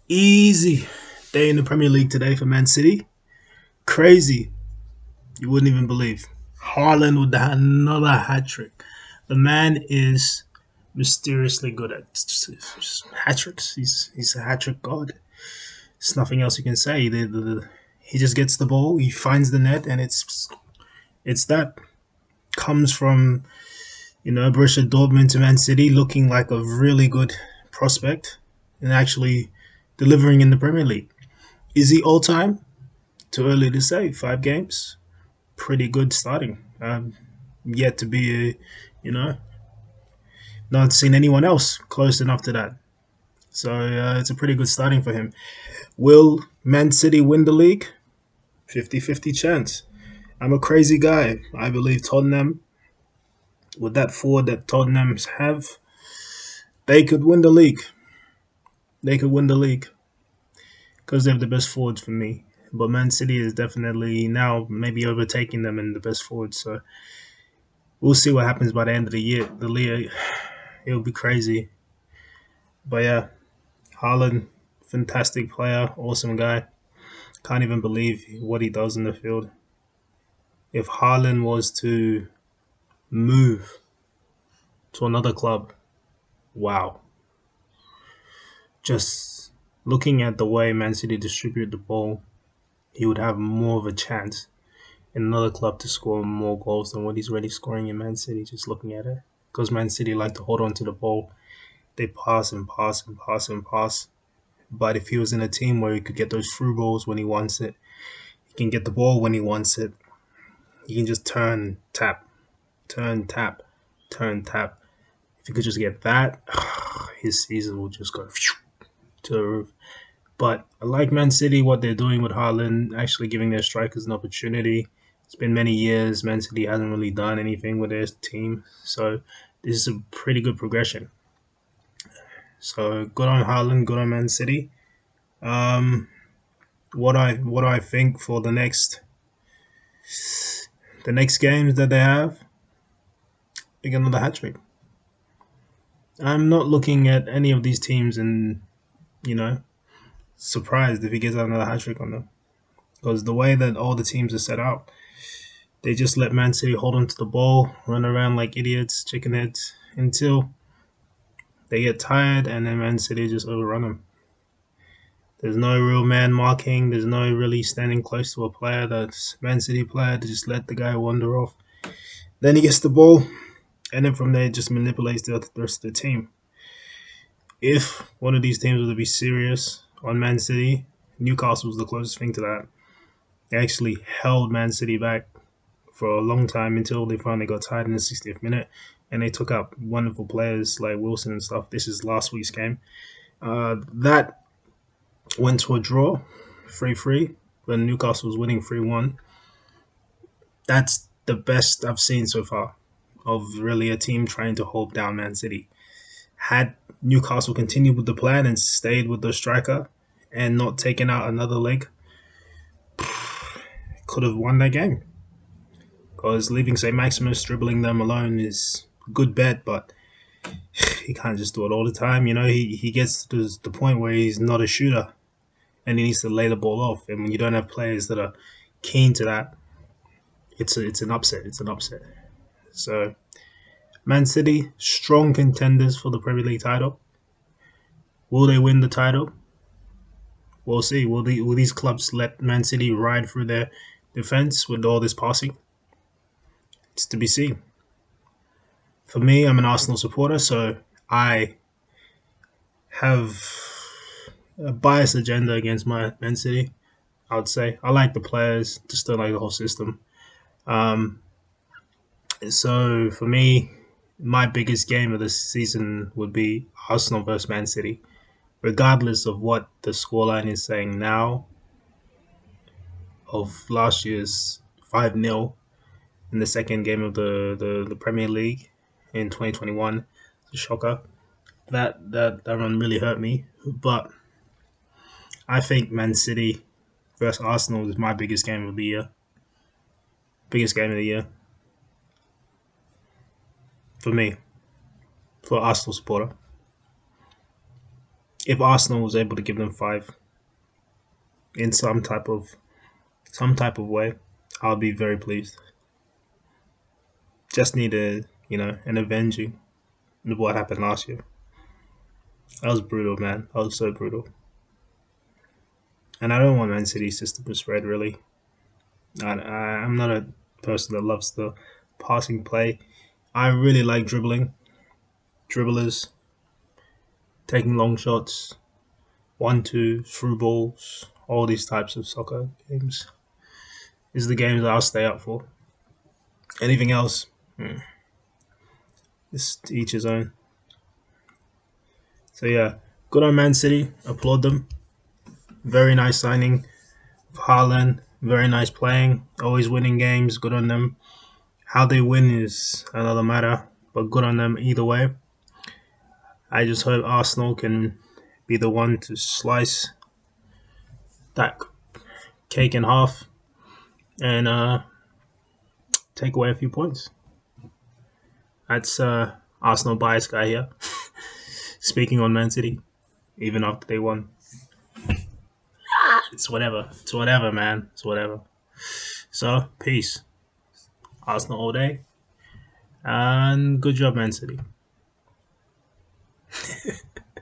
Easy day in the Premier League today for Man City. Crazy. You wouldn't even believe. Haaland with another hat trick. The man is mysteriously good at hat tricks. He's a hat trick god. There's nothing else you can say. He just gets the ball, he finds the net, and it's that comes from Borussia Dortmund to Man City, looking like a really good prospect and actually delivering in the Premier League. Is he all time? Too early to say. 5 games, pretty good starting. Yet to be, not seen anyone else close enough to that. So it's a pretty good starting for him. Will Man City win the league? 50-50 chance. I'm a crazy guy. I believe Tottenham, with that forward that Tottenham have, they could win the league. They could win the league because they have the best forwards for me. But Man City is definitely now maybe overtaking them in the best forwards. So we'll see what happens by the end of the year. The league, it'll be crazy. But yeah, Haaland, fantastic player, awesome guy. Can't even believe what he does in the field. If Haaland was to move to another club, wow. Just looking at the way Man City distribute the ball, he would have more of a chance in another club to score more goals than what he's already scoring in Man City, just looking at it. Because Man City like to hold on to the ball. They pass and pass and pass and pass. But if he was in a team where he could get those through balls when he wants it, he can get the ball when he wants it. He can just turn, tap, turn, tap, turn, tap. If he could just get that, his season will just go to the roof. But I like Man City, what they're doing with Haaland, actually giving their strikers an opportunity. It's been many years. Man City hasn't really done anything with their team. So this is a pretty good progression. So good on Haaland, good on Man City. Um, what I think for the next games that they have, they get another hat trick. I'm not looking at any of these teams and you know surprised if he gets another hat trick on them because the way that all the teams are set up, they just let Man City hold onto the ball, run around like idiots, chicken heads until they get tired, and then Man City just overrun them. There's no real man marking. There's no really standing close to a player. That's Man City player to just let the guy wander off. Then he gets the ball, and then from there just manipulates the rest of the team. If one of these teams was to be serious on Man City, Newcastle was the closest thing to that. They actually held Man City back for a long time until they finally got tired in the 60th minute, and they took up wonderful players like Wilson and stuff. This is last week's game. That went to a draw, 3-3, when Newcastle was winning 3-1. That's the best I've seen so far of really a team trying to hold down Man City. Had Newcastle continued with the plan and stayed with the striker and not taken out another leg, could have won that game. Because leaving St. Maximus dribbling them alone is a good bet, but he can't just do it all the time. He gets to the point where he's not a shooter and he needs to lay the ball off. And when you don't have players that are keen to that, it's an upset. It's an upset. So Man City, strong contenders for the Premier League title. Will they win the title? We'll see. Will these clubs let Man City ride through their defense with all this passing? It's to be seen. For me, I'm an Arsenal supporter, so I have a biased agenda against my Man City. I would say I like the players, just don't like the whole system. Um, so for me, my biggest game of the season would be Arsenal versus Man City. Regardless of what the scoreline is saying now, of last year's 5-0 in the second game of the Premier League in 2021, it's a shocker. That run really hurt me, but I think Man City versus Arsenal is my biggest game of the year. Biggest game of the year for me, for Arsenal supporter. If Arsenal was able to give them five in some type of way, I'll be very pleased. Just need an avenging of what happened last year. That was brutal, man. That was so brutal. And I don't want Man City's system to spread, really. I'm not a person that loves the passing play. I really like dribblers, taking long shots, 1-2, through balls, all these types of soccer games. These are the games that I'll stay up for. Anything else, it's to each his own. So yeah, good on Man City. Applaud them. Very nice signing. Haaland, very nice playing. Always winning games. Good on them. How they win is another matter, but good on them either way. I just hope Arsenal can be the one to slice that cake in half and take away a few points. That's Arsenal bias guy here. Speaking on Man City, even after they won. It's whatever. It's whatever, man. It's whatever. So, peace. Arsenal all day. And good job, Man City.